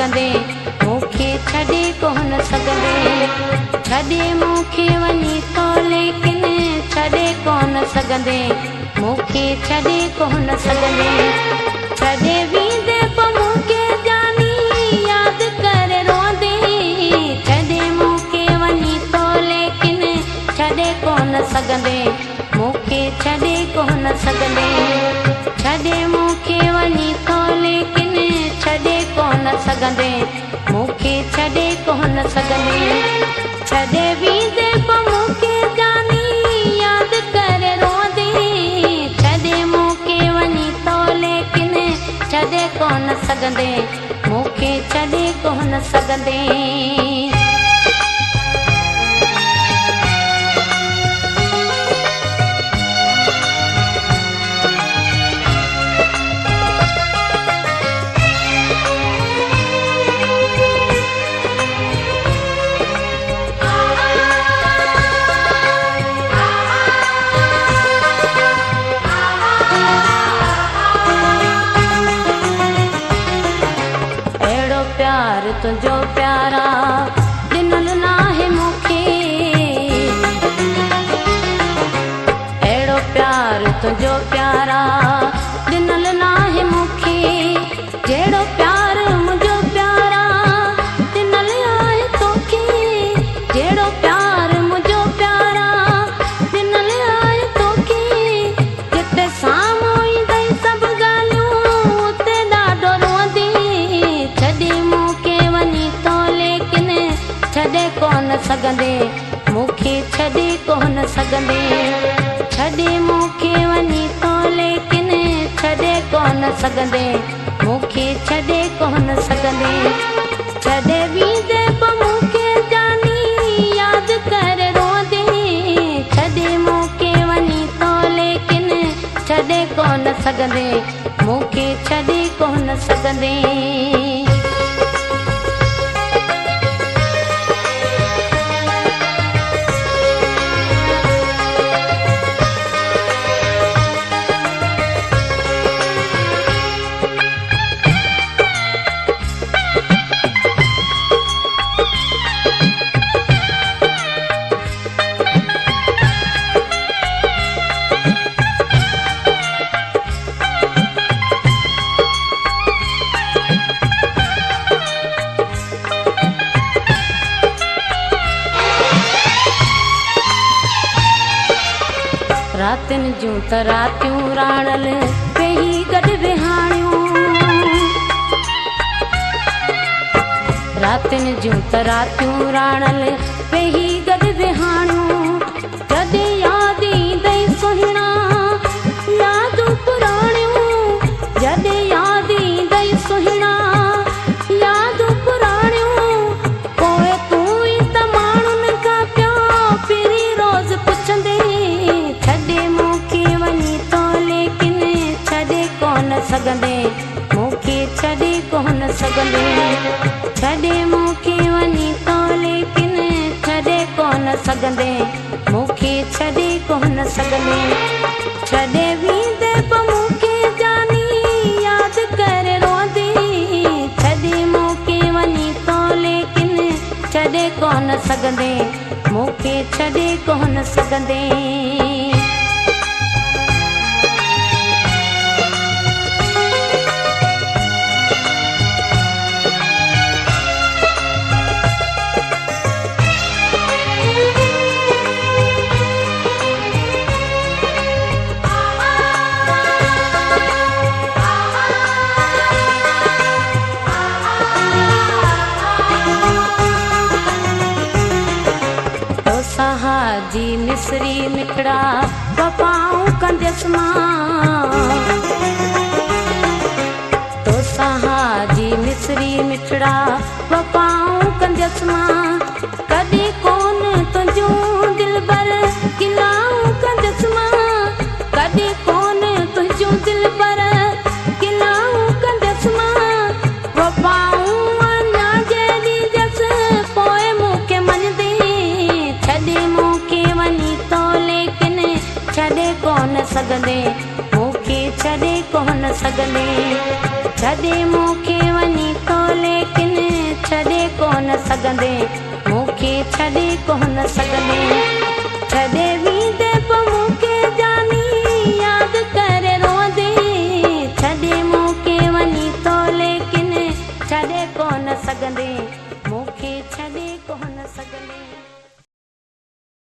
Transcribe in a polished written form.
सघंदे मूंखे छॾे कोन सघंदे छॾे मूंखे वञी थो लेकिन छॾे कोन सघंदे मूंखे छॾे कोन सघंदे छॾे वेंदे पोइ मूंखे जानी यादि करे रोंदे छॾे मूंखे वञी थो लेकिन छॾे कोन सघंदे मूंखे छॾे कोन सघंदे छॾे मूंखे वञी थो लेकिन छॾे कोन सघंदे मूंखे छॾे कोन सघंदे छॾे वेंदे पोइ मूंखे जानी यादि करे रोंदे छॾे मूंखे वञी थो लेकिन छॾे कोन सघंदे मूंखे छॾे कोन सघंदे तुझो प्यारा ॾिनल नाहे मूंखे अहिड़ो प्यार तुझो प्यारा ॾिनल नाहे मूंखे जहिड़ो प्यार मुंहिंजो प्यारा ॾिनल आहे तोखे जहिड़ो प्यार मुंहिंजो प्यारा ॾिनल आहे तोखे जिते साम्हूं ईंदई सभु ॻाल्हियूं उते ॾाढो रोंदी छॾे मूंखे वञी थो लेकिन छॾे कोन सघंदे मूंखे छॾे कोन सघंदे छॾे मूंखे वञी थो लेकिन छॾे कोन सघंदे मूंखे छॾे कोन सघंदे छॾे वेंदे पोइ मूंखे जानी यादि करे रोंदे छॾे मूंखे वञी थो लेकिन छॾे कोन सघंदे मूंखे छॾे कोन सघंदे रातिन जूं त रातियूं राणल वेही गॾु विहाणियूं रातिन जूं त रातियूं राणल वेही गॾु विहाणियूं जॾहिं यादि ईंदई सुहिणा यादूं पुराणियूं जॾहिं यादि ईंदई सुहिणा यादूं पुराणियूं पोइ तूं ई त माण्हुनि खां पियो फिरी रोज़ पुछंदे छॾे मूंखे वञी थो लेकिन छॾे कोन सघंदे मूंखे छॾे कोन सघंदे छॾे मूंखे वञी थो लेकिन छॾे कोन सघंदे मूंखे छॾे कोन सघंदे छॾे वेंदे पोइ मूंखे जानी यादि करे रोंदे छॾे मूंखे वञी थो लेकिन छॾे कोन सघंदे मूंखे छॾे कोन सघंदे हाजी मिसरी निकड़ा वफाऊं कंदसि मां तोसां हाजी मिसरी मिठड़ा वफाऊं कंदसि मां कॾहिं कोन तुंहिंजूं दिलबर गिलाऊं कंदसि मां कॾहिं कोन तुंहिंजूं दिलबर गिलाऊं कंदसि मां वफाऊं अञा जहिड़ी जसि पोइ मूंखे मञंदे छॾे मूंखे वञी थो लेकिन छॾे कोन सघंदे मूंखे छॾे कोन सघंदे छॾे मूंखे वञी थो लेकिन छॾे कोन सघंदे मूंखे छॾे कोन सघंदे छॾे वेंदे पोइ मूंखे जानी यादि करे रोंदे छॾे मूंखे वञी थो लेकिन छॾे कोन सघंदे मूंखे छॾे कोन सघंदे